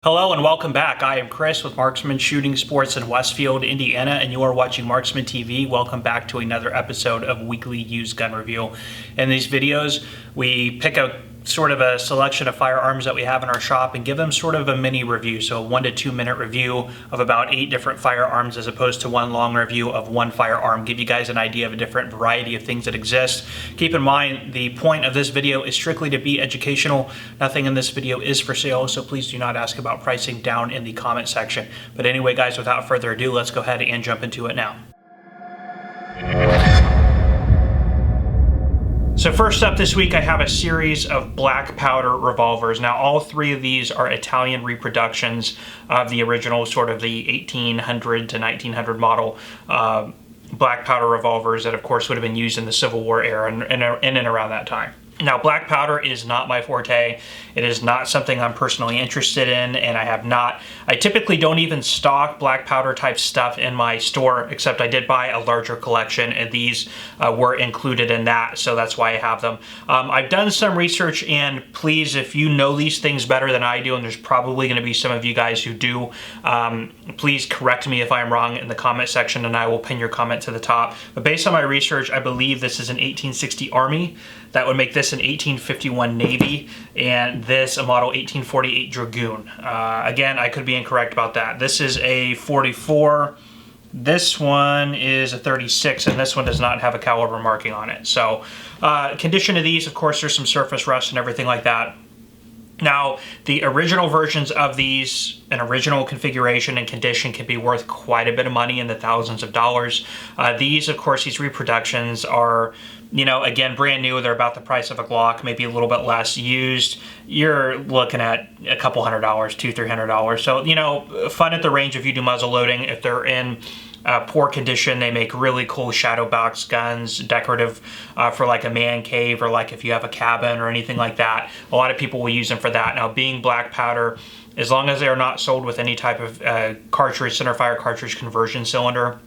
Hello and welcome back. I am Chris with Marksman Shooting Sports in Westfield, Indiana, and you are watching Marksman TV. Welcome back to another episode of Weekly Used Gun Review. In these videos, we pick out sort of a selection of firearms that we have in our shop and give them sort of a mini review. So a 1 to 2 minute review of about 8 different firearms as opposed to one long review of one firearm. Give you guys an idea of a different variety of things that exist. Keep in mind, the point of this video is strictly to be educational. Nothing in this video is for sale, so please do not ask about pricing down in the comment section. But anyway, guys, without further ado, let's go ahead and jump into it now. So first up this week, I have a series of black powder revolvers. Now, all three of these are Italian reproductions of the original, sort of the 1800 to 1900 model black powder revolvers that, of course, would have been used in the Civil War era and around that time. Now, black powder is not my forte. It is not something I'm personally interested in, and I typically don't even stock black powder type stuff in my store, except I did buy a larger collection, and these were included in that, so that's why I have them. I've done some research, and please, if you know these things better than I do, and there's probably going to be some of you guys who do, please correct me if I'm wrong in the comment section, and I will pin your comment to the top. But based on my research, I believe this is an 1860 Army. That would make this an 1851 Navy, and this a model 1848 Dragoon. Again, I could be incorrect about that. This is a 44. This one is a 36, and this one does not have a caliber marking on it. So, condition of these, of course, there's some surface rust and everything like that. Now, the original versions of these, an original configuration and condition, can be worth quite a bit of money, in the thousands of dollars. These, of course, these reproductions are, you know, again, brand new. They're about the price of a Glock, maybe a little bit less. Used, you're looking at a couple $100, $200-300. So, you know, fun at the range if you do muzzle loading. If they're in poor condition, they make really cool shadow box guns, decorative for like a man cave, or like if you have a cabin or anything like that. A lot of people will use them for that. Now, being black powder, as long as they are not sold with any type of cartridge, centerfire cartridge conversion cylinder,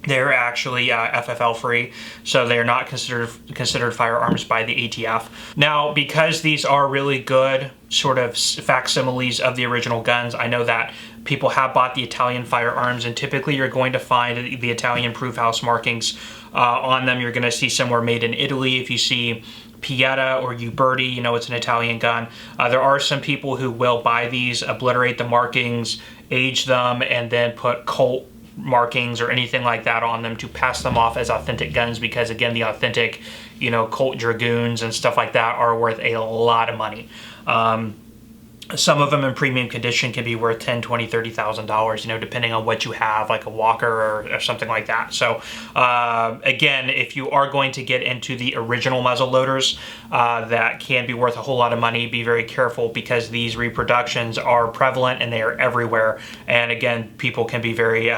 they're actually FFL free, so they're not considered firearms by the ATF. Now, because these are really good sort of facsimiles of the original guns, I know that people have bought the Italian firearms, and typically you're going to find the Italian proof house markings on them. You're going to see somewhere made in Italy. If you see Pieta or Uberti, you know it's an Italian gun. There are some people who will buy these, obliterate the markings, age them, and then put Colt markings or anything like that on them to pass them off as authentic guns, because again, the authentic, you know, Colt Dragoons and stuff like that are worth a lot of money. Some of them in premium condition can be worth $10,000, $20,000, $30,000, you know, depending on what you have, like a Walker or something like that. So again, if you are going to get into the original muzzle loaders, that can be worth a whole lot of money. Be very careful, because these reproductions are prevalent and they are everywhere. And again, people can be very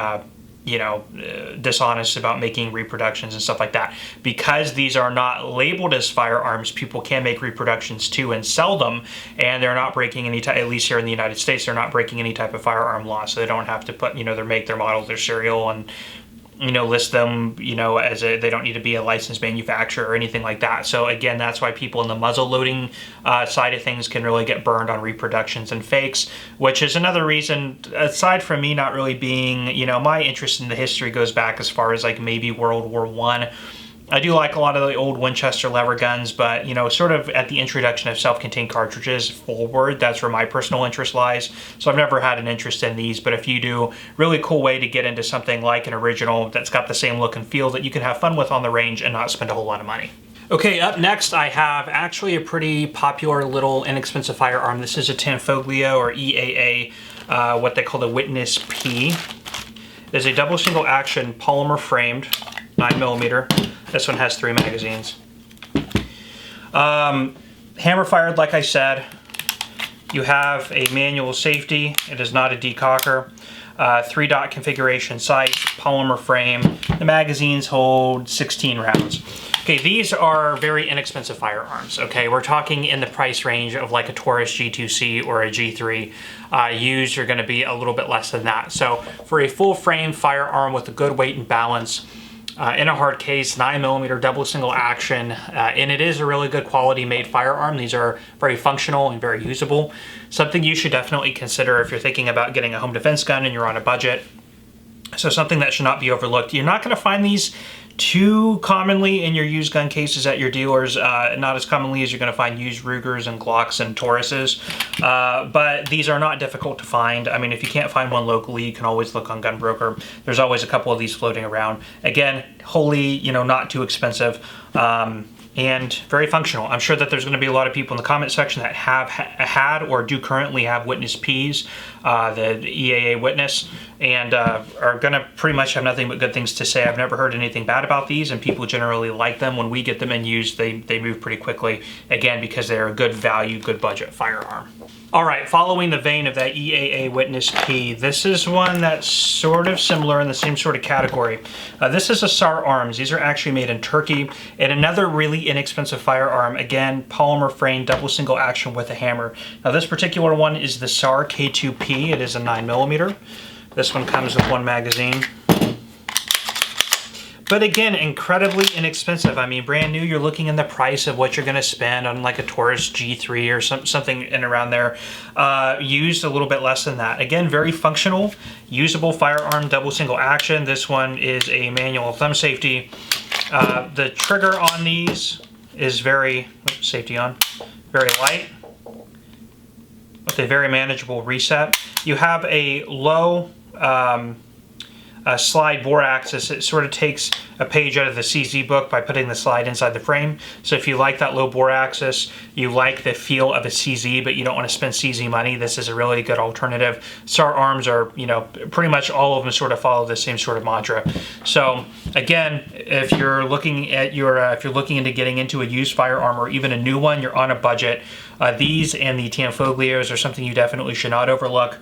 dishonest about making reproductions and stuff like that. Because these are not labeled as firearms, people can make reproductions too and sell them, and they're not breaking any type, at least here in the United States, they're not breaking any type of firearm law, so they don't have to put, you know, their make, their model, their serial, and, you know, list them, you know, as they don't need to be a licensed manufacturer or anything like that. So again, that's why people in the muzzle loading side of things can really get burned on reproductions and fakes, which is another reason, aside from me not really being, you know, my interest in the history goes back as far as like maybe World War I. I do like a lot of the old Winchester lever guns, but, you know, sort of at the introduction of self-contained cartridges forward, that's where my personal interest lies. So I've never had an interest in these, but if you do, really cool way to get into something like an original that's got the same look and feel that you can have fun with on the range and not spend a whole lot of money. Okay, up next I have actually a pretty popular little inexpensive firearm. This is a Tanfoglio or EAA, what they call the Witness P. It is a double single action polymer framed 9mm. This one has 3 magazines. Hammer fired, like I said. You have a manual safety. It is not a decocker. 3-dot configuration sight, polymer frame. The magazines hold 16 rounds. Okay, these are very inexpensive firearms, okay? We're talking in the price range of like a Taurus G2C or a G3. Used are gonna be a little bit less than that. So for a full frame firearm with a good weight and balance, in a hard case, 9mm double single action, and it is a really good quality made firearm. These are very functional and very usable. Something you should definitely consider if you're thinking about getting a home defense gun and you're on a budget. So something that should not be overlooked. You're not going to find these too commonly in your used gun cases at your dealers, not as commonly as you're going to find used Rugers and Glocks and Tauruses, but these are not difficult to find. I mean, if you can't find one locally, you can always look on Gunbroker. There's always a couple of these floating around. Again, wholly, not too expensive. And very functional. I'm sure that there's going to be a lot of people in the comment section that have had or do currently have Witness Ps, the EAA Witness, and are going to pretty much have nothing but good things to say. I've never heard anything bad about these, and people generally like them. When we get them in use, they move pretty quickly, again, because they're a good value, good budget firearm. All right, following the vein of that EAA Witness P, this is one that's sort of similar in the same sort of category. This is a SAR Arms. These are actually made in Turkey, and another really inexpensive firearm. Again, polymer frame, double single action with a hammer. Now this particular one is the SAR K2P. It is a 9mm. This one comes with one magazine. But again, incredibly inexpensive. I mean, brand new, you're looking in the price of what you're going to spend on like a Taurus G3 or something in around there. Used a little bit less than that. Again, very functional, usable firearm, double single action. This one is a manual thumb safety. The trigger on these is very, safety on, very light, with a very manageable reset. You have a low slide bore axis. It sort of takes a page out of the CZ book by putting the slide inside the frame. So if you like that low bore axis, you like the feel of a CZ, but you don't want to spend CZ money, this is a really good alternative. SAR Arms are, pretty much all of them sort of follow the same sort of mantra. So again, if you're looking at if you're looking into getting into a used firearm or even a new one, you're on a budget, these and the Tanfoglios are something you definitely should not overlook.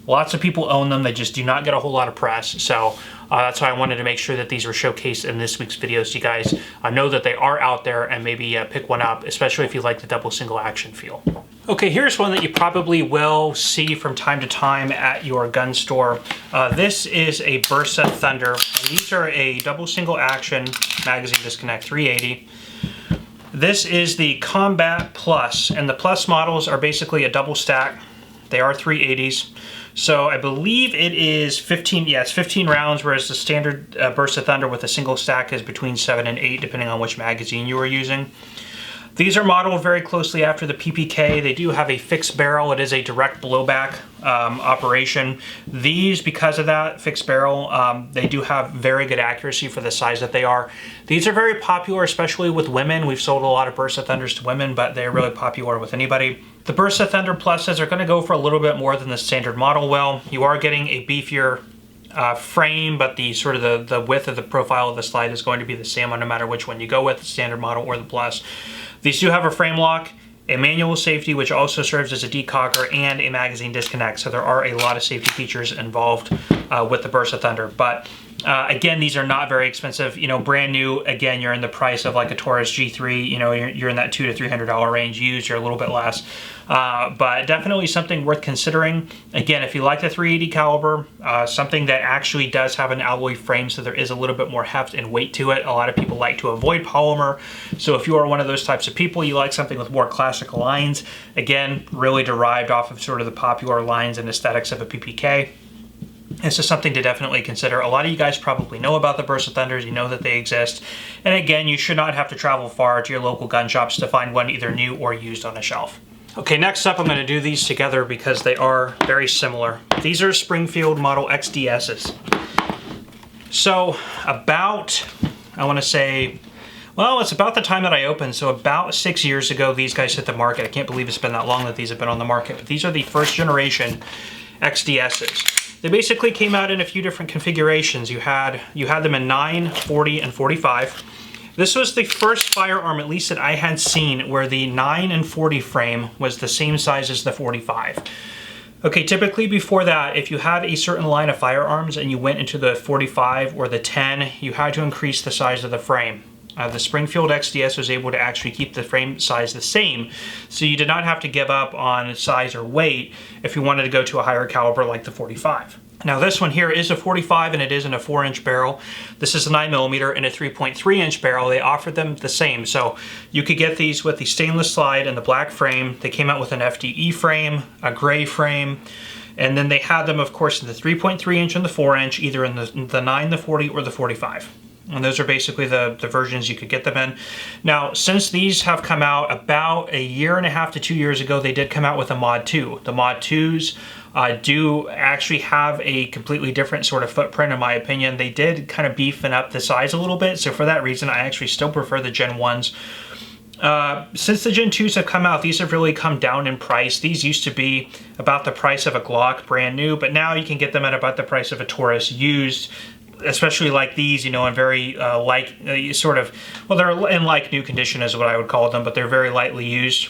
Lots of people own them, they just do not get a whole lot of press, so that's why I wanted to make sure that these were showcased in this week's video so you guys know that they are out there and maybe pick one up, especially if you like the double single action feel. Okay, here's one that you probably will see from time to time at your gun store. This is a Bersa Thunder, and these are a double single action magazine disconnect 380. This is the Combat Plus, and the Plus models are basically a double stack. They are 380s. So I believe it is 15, yeah, it's 15 rounds, whereas the standard Bersa Thunder with a single stack is between 7 and 8, depending on which magazine you are using. These are modeled very closely after the PPK. They do have a fixed barrel. It is a direct blowback operation. These, because of that fixed barrel, they do have very good accuracy for the size that they are. These are very popular, especially with women. We've sold a lot of Bersa Thunders to women, but they're really popular with anybody. The Bersa Thunder Pluses are going to go for a little bit more than the standard model will. You are getting a beefier frame, but the sort of the width of the profile of the slide is going to be the same no matter which one you go with, the standard model or the Plus. These do have a frame lock, a manual safety, which also serves as a decocker, and a magazine disconnect. So there are a lot of safety features involved with the Bersa Thunder. But again, these are not very expensive. Brand new, again, you're in the price of like a Taurus G3. You're in that $200 to $300 range. Used, you're a little bit less. But definitely something worth considering. Again, if you like the 380 caliber, something that actually does have an alloy frame, so there is a little bit more heft and weight to it. A lot of people like to avoid polymer. So if you are one of those types of people, you like something with more classical lines, again, really derived off of sort of the popular lines and aesthetics of a PPK. This is something to definitely consider. A lot of you guys probably know about the Bersa Thunders, you know that they exist. And again, you should not have to travel far to your local gun shops to find one either new or used on a shelf. Okay, next up I'm going to do these together because they are very similar. These are Springfield Model XD SS. So about, I want to say, well, it's about the time that I opened, so about 6 years ago these guys hit the market. I can't believe it's been that long that these have been on the market, but these are the first generation XDSs. They basically came out in a few different configurations. You had them in 9, 40, and 45. This was the first firearm, at least that I had seen, where the 9 and 40 frame was the same size as the 45. Okay, typically before that, if you had a certain line of firearms and you went into the 45 or the 10, you had to increase the size of the frame. The Springfield XDS was able to actually keep the frame size the same, so you did not have to give up on size or weight if you wanted to go to a higher caliber like the 45. Now this one here is a 45 and it is in a 4-inch barrel. This is a 9mm and a 3.3-inch barrel. They offered them the same. So you could get these with the stainless slide and the black frame. They came out with an FDE frame, a gray frame, and then they had them, of course, in the 3.3-inch and the 4-inch, either in the 9, the 40, or the 45. And those are basically the versions you could get them in. Now, since these have come out about a year and a half to 2 years ago, they did come out with a Mod 2. The Mod 2s do actually have a completely different sort of footprint, in my opinion. They did kind of beefing up the size a little bit, so for that reason, I actually still prefer the Gen 1s. Since the Gen 2s have come out, these have really come down in price. These used to be about the price of a Glock brand new, but now you can get them at about the price of a Taurus used, especially like these, you know, in very sort of, well, they're in like new condition is what I would call them, but they're very lightly used.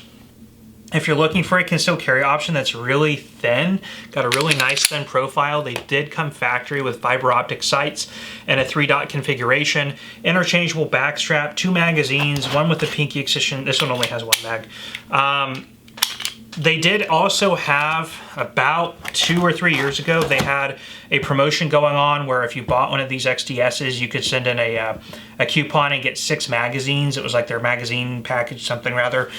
If you're looking for a concealed carry option that's really thin, got a really nice thin profile, they did come factory with fiber optic sights and a 3-dot configuration, interchangeable back strap, 2 magazines, one with the pinky excision. This one only has 1 mag. They did also have, about 2 or 3 years ago, they had a promotion going on where if you bought one of these XDSs, you could send in a coupon and get 6 magazines. It was like their magazine package, something rather.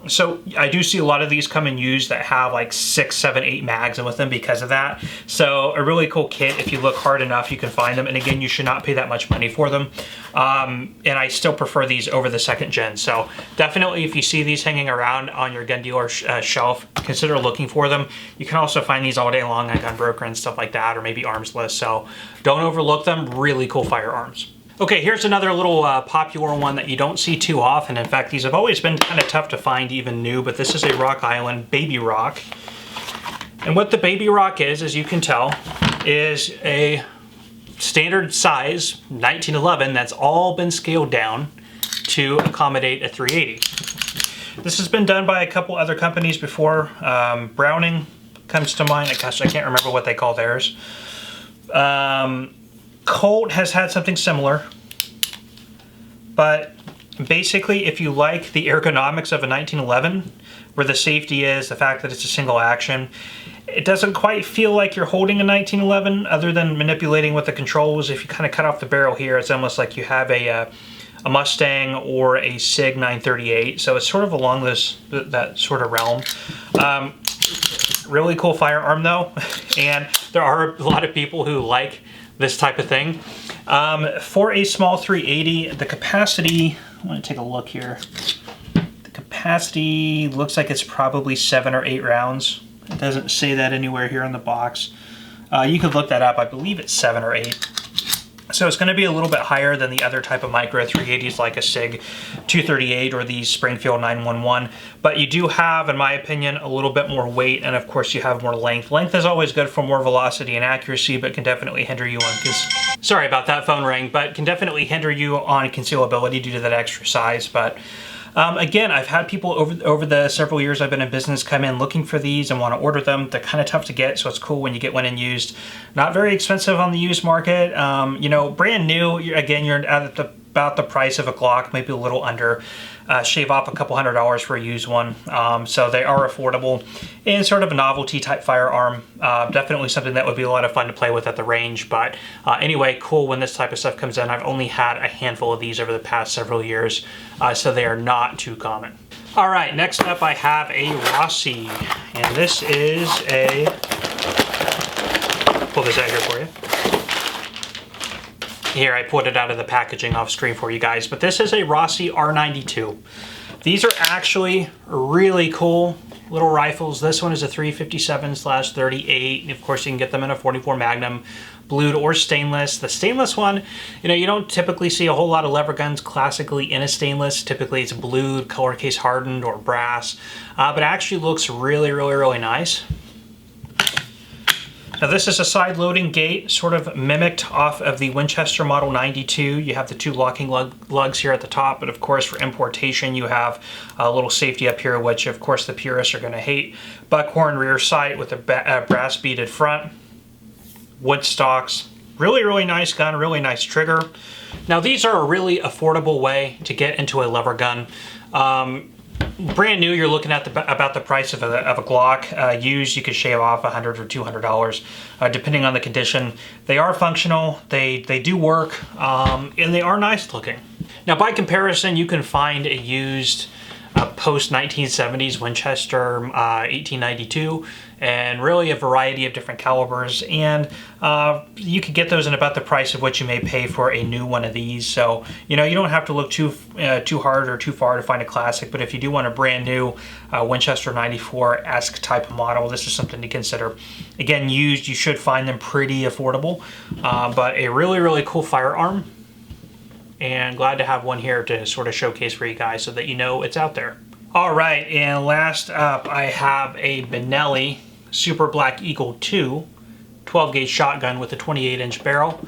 So I do see a lot of these come in used that have like 6, 7, 8 mags with them because of that. So a really cool kit. If you look hard enough, you can find them. And again, you should not pay that much money for them. And I still prefer these over the 2nd gen. So definitely, if you see these hanging around on your gun dealer shelf, consider looking for them. You can also find these all day long on Gunbroker and stuff like that, or maybe Arms List. So don't overlook them. Really cool firearms. Okay, here's another little popular one that you don't see too often. In fact, these have always been kind of tough to find, even new, but this is a Rock Island Baby Rock. And what the Baby Rock is, as you can tell, is a standard size 1911 that's all been scaled down to accommodate a 380. This has been done by a couple other companies before. Browning comes to mind. Gosh, I can't remember what they call theirs. Colt has had something similar, but basically if you like the ergonomics of a 1911, where the safety is, the fact that it's a single action, it doesn't quite feel like you're holding a 1911 other than manipulating with the controls. If you kind of cut off the barrel here, it's almost like you have a Mustang or a SIG 938, so it's sort of along that sort of realm. Really cool firearm though, and there are a lot of people who like this type of thing. For a small 380, the capacity, I want to take a look here. The capacity looks like it's probably 7 or 8 rounds. It doesn't say that anywhere here in the box. You could look that up. I believe it's 7 or 8. So it's going to be a little bit higher than the other type of micro 380s like a SIG 238 or the Springfield 911. But you do have, in my opinion, a little bit more weight, and of course you have more length. Length is always good for more velocity and accuracy, but can definitely hinder you on sorry about that phone ring, but can definitely hinder you on concealability due to that extra size. But again, I've had people over the several years I've been in business come in looking for these and want to order them. They're kind of tough to get, so it's cool when you get one in used. Not very expensive on the used market. You know, brand new, again, you're at about the price of a Glock, maybe a little under. Shave off a couple $100 for a used one. So they are affordable and sort of a novelty type firearm. Definitely something that would be a lot of fun to play with at the range. But anyway, cool when this type of stuff comes in. I've only had a handful of these over the past several years, so they are not too common. All right, next up I have a Rossi, and this is a, pull this out here for you. Here, I pulled it out of the packaging off screen for you guys, but this is a Rossi R92. These are actually really cool little rifles. This one is a 357/38. Of course, you can get them in a 44 Magnum, blued or stainless. The stainless one, you know, you don't typically see a whole lot of lever guns classically in a stainless. Typically, it's blued, color case hardened, or brass, but it actually looks really, really, really nice. Now this is a side loading gate, sort of mimicked off of the Winchester Model 92. You have the 2 locking lugs here at the top, but of course for importation you have a little safety up here, which of course the purists are going to hate. Buckhorn rear sight with a brass beaded front, wood stocks, Really, really nice gun, really nice trigger. Now these are a really affordable way to get into a lever gun. Brand new, you're looking at about the price of a Glock. Used, you could shave off $100 or $200, depending on the condition. They are functional, they do work, and they are nice looking. Now by comparison, you can find a used post-1970s Winchester 1892, and really a variety of different calibers, and you could get those in about the price of what you may pay for a new one of these. So you know, you don't have to look too hard or too far to find a classic, but if you do want a brand new Winchester 94-esque type of model, this is something to consider. Again, used, you should find them pretty affordable, but a really, really cool firearm. And glad to have one here to sort of showcase for you guys so that you know it's out there. All right, and last up I have a Benelli Super Black Eagle 2 12-gauge shotgun with a 28-inch barrel.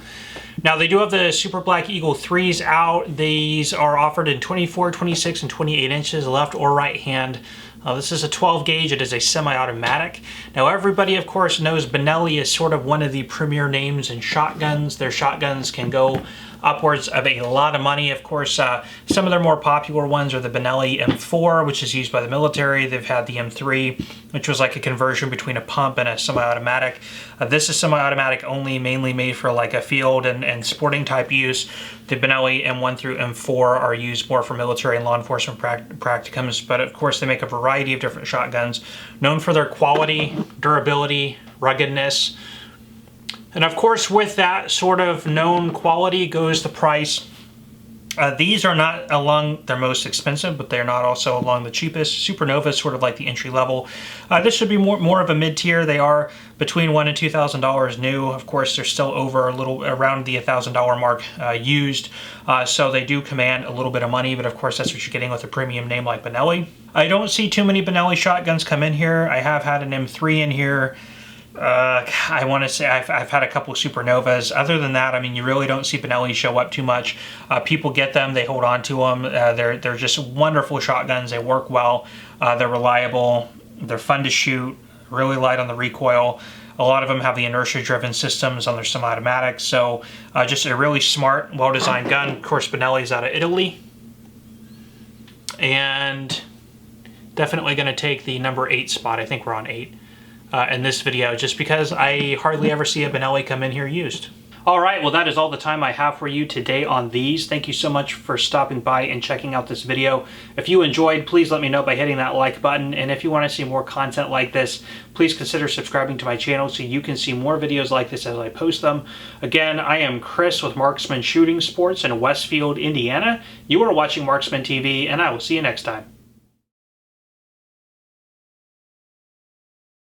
Now they do have the Super Black Eagle 3s out. These are offered in 24, 26, and 28 inches, left or right hand. This is a 12 gauge, it is a semi-automatic. Now everybody of course knows Benelli is sort of one of the premier names in shotguns. Their shotguns can go upwards of a lot of money. Of course, some of their more popular ones are the Benelli M4, which is used by the military. They've had the M3, which was like a conversion between a pump and a semi-automatic. This is semi-automatic only, mainly made for like a field and sporting type use. The Benelli M1 through M4 are used more for military and law enforcement practicums, but of course they make a variety of different shotguns, known for their quality, durability, ruggedness. And of course, with that sort of known quality goes the price. These are not among their most expensive, but they're not also among the cheapest. Supernova is sort of like the entry level. This should be more of a mid-tier. They are between $1,000 and $2,000 new. Of course, they're still over around the $1,000 mark used. So they do command a little bit of money, but of course that's what you're getting with a premium name like Benelli. I don't see too many Benelli shotguns come in here. I have had an M3 in here. I want to say I've had a couple of Supernovas. Other than that, I mean, you really don't see Benelli show up too much. People get them, they hold on to them. They're just wonderful shotguns. They work well. They're reliable. They're fun to shoot. Really light on the recoil. A lot of them have the inertia-driven systems on their semi-automatics. So just a really smart, well-designed gun. Of course, Benelli's out of Italy, and definitely going to take the number 8 spot. I think we're on 8. In this video, just because I hardly ever see a Benelli come in here used. All right, well that is all the time I have for you today on these. Thank you so much for stopping by and checking out this video. If you enjoyed, please let me know by hitting that like button, and if you want to see more content like this, please consider subscribing to my channel so you can see more videos like this as I post them. Again, I am Chris with Marksman Shooting Sports in Westfield, Indiana. You are watching Marksman TV, and I will see you next time.